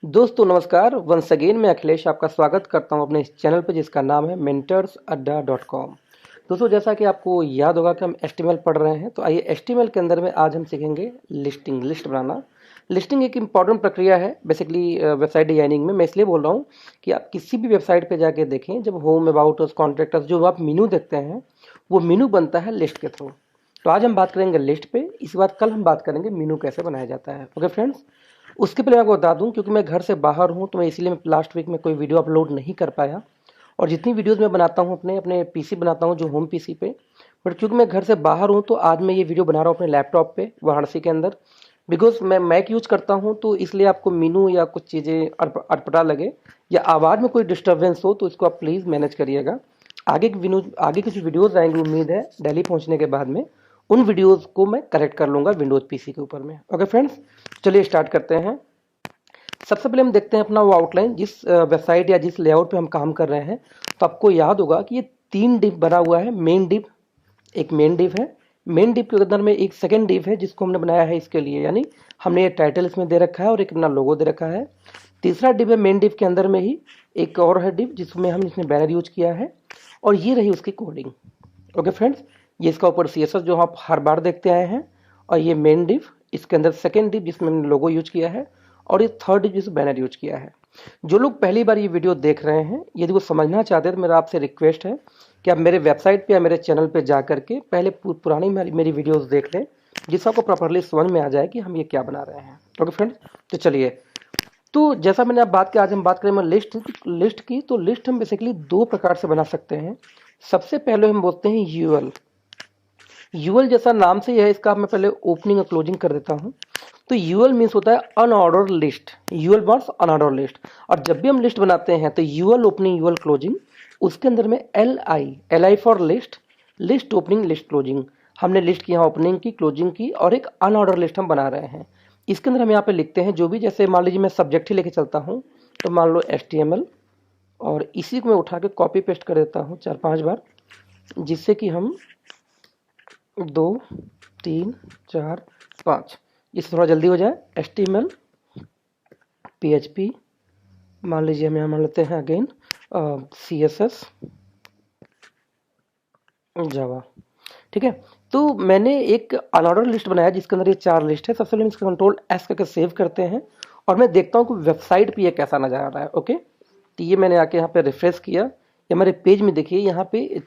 दोस्तों नमस्कार। Once again मैं अखिलेश आपका स्वागत करता हूं अपने इस चैनल पर जिसका नाम है mentorsadda.com। दोस्तों जैसा कि आपको याद होगा कि हम एचटीएमएल पढ़ रहे हैं, तो आइए एचटीएमएल के अंदर में आज हम सीखेंगे लिस्ट बनाना। लिस्टिंग एक इंपॉर्टेंट प्रक्रिया है बेसिकली वेबसाइट डिजाइनिंग में। मैं इसलिए बोल रहा हूँ कि आप किसी भी वेबसाइट पर जाके देखें, जब home, about us, contact us, जो आप मेनू देखते हैं वो मेनू बनता है लिस्ट के थ्रू। तो आज हम बात करेंगे लिस्ट पे, इसके बाद कल हम बात करेंगे मेनू कैसे बनाया जाता है। ओके फ्रेंड्स, उसके पहले मैं आपको बता दूं, क्योंकि मैं घर से बाहर हूं तो मैं इसलिए मैं लास्ट वीक में कोई वीडियो अपलोड नहीं कर पाया। और जितनी वीडियोस मैं बनाता हूं अपने अपने पीसी बनाता हूं, जो होम पीसी पे। बट क्योंकि मैं घर से बाहर हूं तो आज मैं ये वीडियो बना रहा हूं अपने लैपटॉप पे वाराणसी के अंदर। बिकॉज मैं मैक यूज करता हूं, तो इसलिए आपको मीनू या कुछ चीज़ें अटपटा लगे या आवाज़ में कोई डिस्टर्बेंस हो तो इसको आप प्लीज़ मैनेज करिएगा। आगे की जो वीडियोज़ आएंगी, उम्मीद है दिल्ली पहुँचने के बाद में उन वीडियोज़ को मैं करेक्ट कर लूँगा विंडोज़ पीसी के ऊपर में। ओके फ्रेंड्स, चलिए स्टार्ट करते हैं। सबसे पहले हम देखते हैं अपना वो आउटलाइन, जिस वेबसाइट या जिस लेआउट पे हम काम कर रहे हैं। तो आपको याद होगा कि ये 3 डिव बना हुआ है। मेन डिव, एक मेन डिव है। मेन डिव के अंदर में एक सेकंड डिव है जिसको हमने बनाया है इसके लिए, यानी हमने ये टाइटल इसमें दे रखा है और एक अपना लोगो दे रखा है। तीसरा डिव है मेन डिव के अंदर में ही एक और है डिव जिसमें हम इसमें बैनर यूज किया है, और ये रही उसकी कोडिंग। ओके फ्रेंड्स, ये इसका ऊपर सीएसएस जो आप हर बार देखते आए हैं, और ये मेन डिव, इसके अंदर सेकंड डिव जिसमें हमने लोगो यूज किया है, और ये थर्ड डिव जिसमें बैनर यूज किया है। जो लोग पहली बार ये वीडियो देख रहे हैं, यदि वो समझना चाहते हैं तो मेरा आपसे रिक्वेस्ट है कि आप मेरे वेबसाइट पे या मेरे चैनल पे जा करके पहले पुरानी मेरी वीडियोस देख लें, जिससे आपको प्रॉपरली समझ में आ जाए कि हम ये क्या बना रहे हैं। ओके फ्रेंड्स, तो चलिए, तो जैसा मैंने आप बात की, आज हम बात करेंगे लिस्ट की। तो लिस्ट हम बेसिकली 2 प्रकार से बना सकते हैं। सबसे पहले हम बोलते हैं यूएल। यूएल जैसा नाम से ही है इसका, मैं पहले ओपनिंग और क्लोजिंग कर देता हूं। तो यूएल मीन्स होता है unorder list. UL means unorder list. और जब भी हम लिस्ट बनाते हैं तो यूएल ओपनिंग, यूएल क्लोजिंग, उसके अंदर में L I for list, list opening, list closing. हमने लिस्ट की यहाँ ओपनिंग की, क्लोजिंग की, और एक अनऑर्डर लिस्ट हम बना रहे हैं। इसके अंदर हम यहाँ पे लिखते हैं जो भी, जैसे मान लीजिए मैं सब्जेक्ट ही लेके चलता हूँ, तो मान लो HTML, और इसी को मैं उठा के कॉपी पेस्ट कर देता हूँ 4-5 बार, जिससे कि हम 2, 3, 4, 5, इससे थोड़ा जल्दी हो जाए। HTML, PHP, मान लीजिए हम यहाँ मान लेते हैं अगेन CSS, जावा। ठीक है, तो मैंने एक अनऑर्डर लिस्ट बनाया जिसके अंदर ये 4 लिस्ट है। सबसे पहले इसका Ctrl+S करके सेव करते हैं, और मैं देखता हूँ कि वेबसाइट पे ये कैसा नजर आ रहा है। ओके, तो ये मैंने आके यहाँ पे रिफ्रेश किया, या मेरे पेज में देखिए यहाँ पे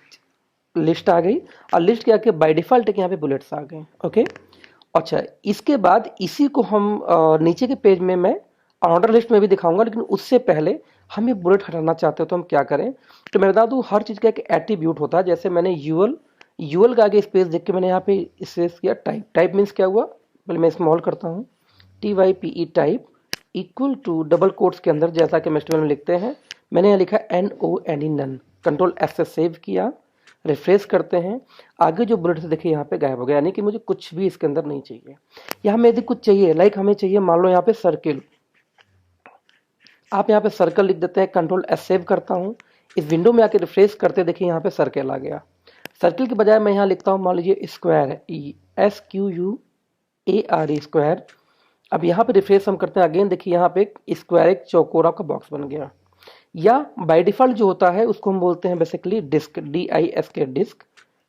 लिस्ट आ गई, और लिस्ट के आके बाय डिफॉल्ट यहाँ पे बुलेट्स आ गए। ओके, अच्छा, इसके बाद इसी को हम नीचे के पेज में मैं ऑर्डर लिस्ट में भी दिखाऊंगा, लेकिन उससे पहले हम ये बुलेट हटाना चाहते हो तो हम क्या करें। तो मैं बता दूं, हर चीज़ का एक एट्रीब्यूट होता है। जैसे मैंने यूएल का आगे स्पेस देख के मैंने यहाँ पे स्पेस किया। टाइप मीन्स क्या हुआ, पहले मैं स्मॉल करता हूँ, TYPE type equal to double quotes के अंदर, जैसा कि HTML में लिखते हैं, मैंने यहाँ लिखा NONE, नन। Ctrl+S से सेव किया, रिफ्रेश करते हैं, आगे जो बुलेट से देखिए यहाँ पे गायब हो गया, यानी कि मुझे कुछ भी इसके अंदर नहीं चाहिए। यहाँ में यदि कुछ चाहिए, लाइक हमें चाहिए मान लो यहाँ पे सर्किल, आप यहाँ पे सर्कल लिख देते हैं। Ctrl+S सेव करता हूँ, इस विंडो में आके रिफ्रेश करते देखिए यहाँ पे सर्कल आ गया। सर्किल के बजाय मैं यहाँ लिखता हूँ मान लीजिए स्क्वायर, SQUARE, स्क्वायर। अब यहाँ पे रिफ्रेश हम करते हैं अगेन, देखिए यहाँ पे एक स्क्वायर, एक चौकोरा का बॉक्स बन गया। या बाय डिफॉल्ट जो होता है उसको हम बोलते हैं basically disc, DISK, disc.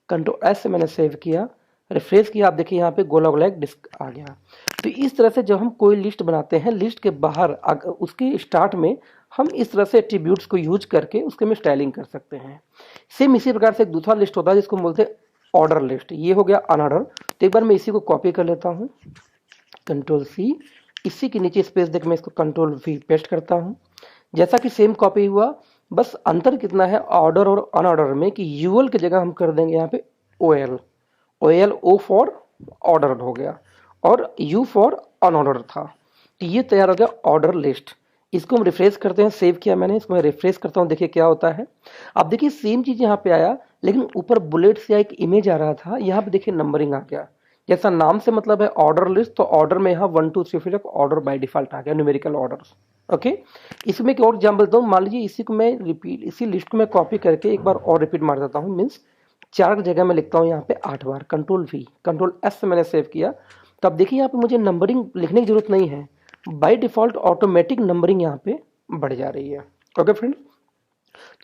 Ctrl+S से मैंने सेव किया, रिफ्रेश किया, आप देखिए यहाँ पे गोला गोला एक डिस्क आ गया। तो इस तरह से जब हम कोई लिस्ट बनाते हैं, लिस्ट के बाहर उसके स्टार्ट में हम इस तरह से एट्रीब्यूट्स को यूज करके उसके में स्टाइलिंग कर सकते हैं। सेम इसी प्रकार से एक दूसरा लिस्ट होता है जिसको हम बोलते हैं ऑर्डर लिस्ट। ये हो गया अनऑर्डर। तो एक बार मैं इसी को कॉपी कर लेता हूँ, Ctrl+C, इसी के नीचे स्पेस देख मैं इसको Ctrl+V पेस्ट करता हूँ। जैसा कि सेम कॉपी हुआ, बस अंतर कितना है ऑर्डर और अनऑर्डर में, कि यूएल की जगह हम कर देंगे यहाँ पे OL, O फॉर ऑर्डर हो गया, और U फॉर अनऑर्डर था। तो ये तैयार हो गया ऑर्डर लिस्ट। इसको हम रिफ्रेश करते हैं, सेव किया मैंने, इसको मैं रिफ्रेश करता हूँ, देखिए क्या होता है। अब देखिए सेम चीज यहाँ पे आया, लेकिन ऊपर बुलेट से एक इमेज आ रहा था, यहाँ पे देखिए नंबरिंग आ गया। जैसा नाम से मतलब है ऑर्डर लिस्ट, तो ऑर्डर में यहाँ 1 2 3 4 ऑर्डर बाय डिफॉल्ट आ गया, न्यूमेरिकल ऑर्डर्स। ओके, इसमें एक और एग्जाम्पल देता हूँ। मान लीजिए इसी को मैं रिपीट, इसी लिस्ट को मैं कॉपी करके एक बार और रिपीट मार देता हूँ, मीन्स 4 की जगह मैं लिखता हूँ यहाँ पे 8 बार। Ctrl+V, Ctrl+S से मैंने सेव किया। तो अब देखिए यहाँ पे मुझे नंबरिंग लिखने की जरूरत नहीं है, बाय डिफ़ॉल्ट ऑटोमेटिक नंबरिंग यहाँ पे बढ़ जा रही है। ओके फ्रेंड्स,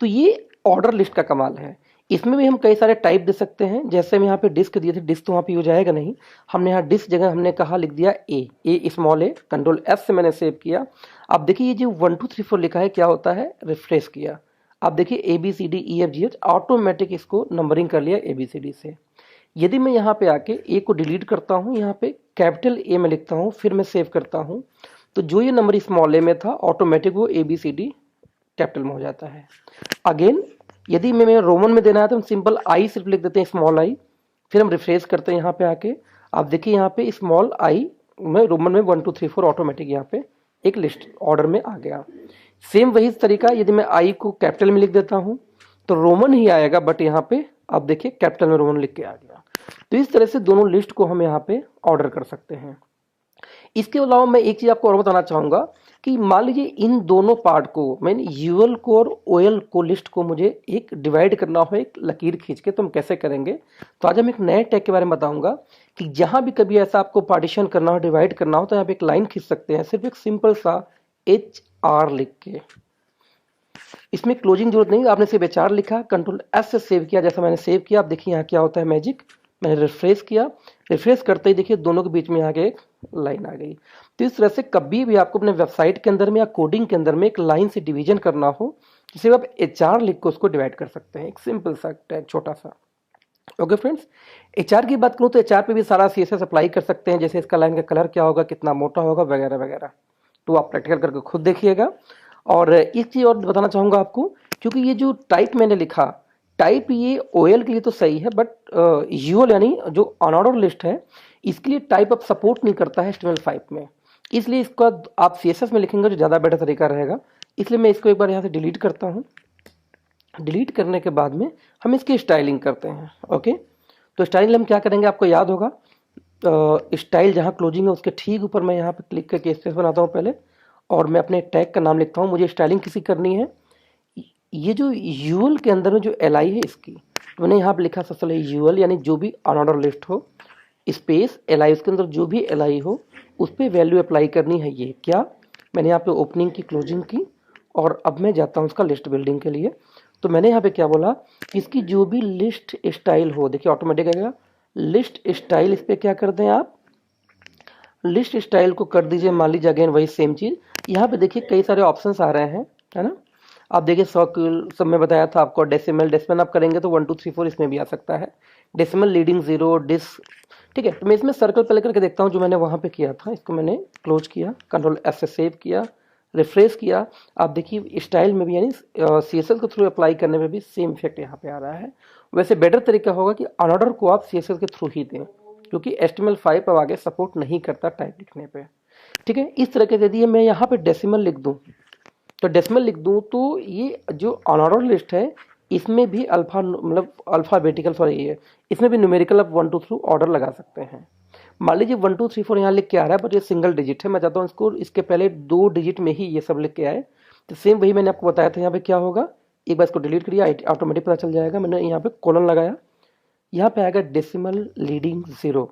तो ये ऑर्डर लिस्ट का कमाल है। इसमें भी हम कई सारे टाइप दे सकते हैं। जैसे हम यहाँ पे डिस्क दिए थे, डिस्क तो वहाँ पे यूज आएगा नहीं, हमने यहाँ डिस्क जगह हमने कहा लिख दिया ए स्मॉल ए, कंट्रोल एस से मैंने सेव किया। अब देखिए ये जो 1 2 3 4 लिखा है क्या होता है, रिफ्रेश किया। अब देखिए ABCDEFGH ऑटोमेटिक इसको नंबरिंग कर लिया ABCD से। यदि मैं यहाँ पे आके ए को डिलीट करता हूँ, यहाँ पे कैपिटल ए में लिखता हूँ, फिर मैं सेव करता हूँ, तो जो ये नंबर स्मॉल ए में था ऑटोमेटिक वो ABCD कैपिटल में हो जाता है। अगेन यदि मैं रोमन में देना है तो हम सिंपल आई सिर्फ लिख देते हैं, स्मॉल आई, फिर हम रिफ्रेश करते हैं यहाँ पे आके। आप देखिए यहाँ पे स्मॉल आई में रोमन में 1 2 3 4 ऑटोमेटिक यहाँ पे एक लिस्ट ऑर्डर में आ गया। सेम वही तरीका, यदि मैं आई को कैपिटल में लिख देता हूँ तो रोमन ही आएगा, बट यहाँ पे आप देखिए कैपिटल में रोमन लिख के आ गया। तो इस तरह से दोनों लिस्ट को हम यहाँ पे ऑर्डर कर सकते हैं। इसके अलावा मैं एक चीज आपको और बताना चाहूंगा कि मान लीजिए इन दोनों पार्ट को, मैंने यूएल को और ओएल को लिस्ट को मुझे एक डिवाइड करना हो एक लकीर खींच के, तो हम कैसे करेंगे। तो आज हम एक नए टैग के बारे में बताऊंगा कि जहां भी कभी ऐसा आपको पार्टीशन करना हो, डिवाइड करना हो, तो यहाँ पे एक लाइन खींच सकते हैं, सिर्फ एक सिंपल सा HR लिख के। इसमें क्लोजिंग जरूरत नहीं, आपने सिर्फ HR लिखा, कंट्रोल S से सेव किया, जैसा मैंने सेव किया। आप देखिए यहाँ क्या होता है मैजिक, मैंने रिफ्रेश किया, रिफ्रेश करते ही देखिए दोनों के बीच में आगे एक लाइन आ गई। तो इस तरह से कभी भी आपको अपने वेबसाइट के अंदर में या कोडिंग के अंदर में एक लाइन से डिवीजन करना हो, तो सिर्फ आप HR लिख कर उसको डिवाइड कर सकते हैं, एक सिंपल सा टैग छोटा सा। ओके फ्रेंड्स, HR की बात करूँ तो HR पे भी सारा CSS अप्लाई कर सकते हैं, जैसे इसका लाइन का कलर क्या होगा, कितना मोटा होगा, वगैरह वगैरह। तो आप प्रैक्टिकल करके खुद देखिएगा। और एक चीज और बताना चाहूंगा आपको, क्योंकि ये जो टाइप मैंने लिखा, टाइप ये OL के लिए तो सही है, बट UL यानी जो अनऑर्डर लिस्ट है, इसके लिए टाइप अब सपोर्ट नहीं करता है HTML5 में। इसलिए इसका आप CSS में लिखेंगे जो ज़्यादा बेटर तरीका रहेगा। इसलिए मैं इसको एक बार यहाँ से डिलीट करता हूँ। डिलीट करने के बाद में हम इसकी स्टाइलिंग करते हैं। ओके, तो स्टाइलिंग हम क्या करेंगे, आपको याद होगा, स्टाइल जहाँ क्लोजिंग है उसके ठीक ऊपर मैं यहाँ पे क्लिक करके स्पेस बनाता हूँ पहले, और मैं अपने टैग का नाम लिखता हूँ। मुझे स्टाइलिंग किसी करनी है, ये जो यूएल के अंदर में जो LI है इसकी, तो मैंने यहाँ पे लिखा सबसे पहले यूएल यानी जो भी अनऑर्डर लिस्ट हो, स्पेस LI, उसके अंदर जो भी LI हो उस पर वैल्यू अप्लाई करनी है। ये क्या, मैंने यहाँ पे ओपनिंग की, क्लोजिंग की, और अब मैं जाता हूँ उसका लिस्ट बिल्डिंग के लिए। तो मैंने यहाँ पे क्या बोला, इसकी जो भी लिस्ट स्टाइल हो, देखिए ऑटोमेटिक आएगा लिस्ट स्टाइल, इस पर क्या कर दें आप, लिस्ट स्टाइल को कर दीजिए, मान लीजिए अगेन वही सेम चीज़। यहाँ पे देखिए कई सारे ऑप्शंस आ रहे हैं, है ना। आप देखिए सर्कल, सब मैं बताया था आपको, डेसिमल, डेसिमल आप करेंगे तो 1 2 3 4 इसमें भी आ सकता है, डेसिमल लीडिंग 0 डिस, ठीक है। तो मैं इसमें सर्कल पहले करके देखता हूँ जो मैंने वहाँ पे किया था। इसको मैंने क्लोज किया, कंट्रोल S से सेव किया, रिफ्रेश किया। आप देखिए स्टाइल में भी यानी CSS के थ्रू अप्लाई करने में भी सेम इफेक्ट यहाँ पे आ रहा है। वैसे बेटर तरीका होगा कि अनऑर्डर को आप CSS के थ्रू ही दें, क्योंकि HTML5 अब आगे सपोर्ट नहीं करता टाइप लिखने पे, ठीक है। इस तरह के यदि मैं यहाँ पे डेसिमल लिख दूँ, तो डेसिमल लिख दूँ, तो ये जो अनऑर्डर लिस्ट है इसमें भी अल्फा, मतलब अल्फाबेटिकल, सॉरी ये इसमें भी न्यूमेरिकल आप 1 2 थ्रू ऑर्डर लगा सकते हैं। मान लीजिए 1 2 3 4 यहाँ लिख के आ रहा है, बट ये सिंगल डिजिट है, मैं चाहता हूँ इसको इसके पहले 2 डिजिट में ही ये सब लिख के आए। तो सेम वही मैंने आपको बताया था, यहाँ पे क्या होगा, एक बार इसको डिलीट करिए, ऑटोमेटिक पता चल जाएगा। मैंने यहाँ पे कोलन लगाया, यहाँ पे आएगा डेसिमल लीडिंग 0।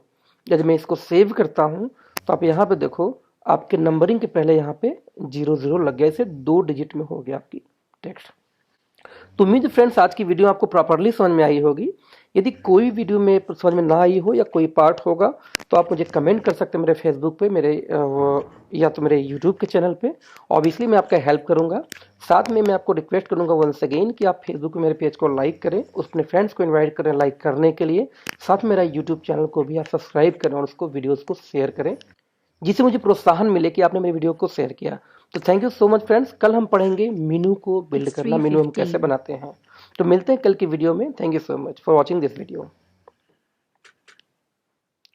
जब मैं इसको सेव करता हूँ तो आप यहाँ पे देखो, आपके नंबरिंग के पहले यहाँ पे 0 0 लग गया, इसे 2 डिजिट में हो गया आपकी टेक्स्ट। तो उम्मीद फ्रेंड्स आज की वीडियो आपको प्रॉपरली समझ में आई होगी। यदि कोई वीडियो में समझ में ना आई हो या कोई पार्ट होगा तो आप मुझे कमेंट कर सकते हैं मेरे फेसबुक पे, मेरे या तो मेरे यूट्यूब के चैनल पे। ऑब्वियसली मैं आपका हेल्प करूंगा। साथ में मैं आपको रिक्वेस्ट करूंगा वंस अगेन कि आप फेसबुक पे मेरे पेज को लाइक करें, अपने फ्रेंड्स को इन्वाइट करें लाइक करने के लिए। साथ मेरा यूट्यूब चैनल को भी आप सब्सक्राइब करें और उसको वीडियोज़ को शेयर करें, जिससे मुझे प्रोत्साहन मिले कि आपने मेरी वीडियो को शेयर किया। तो thank you so much friends. कल हम पढ़ेंगे मेनू को बिल्ड करना, मेनू हम कैसे बनाते हैं। तो मिलते हैं कल की वीडियो में। Thank you so much for watching this video.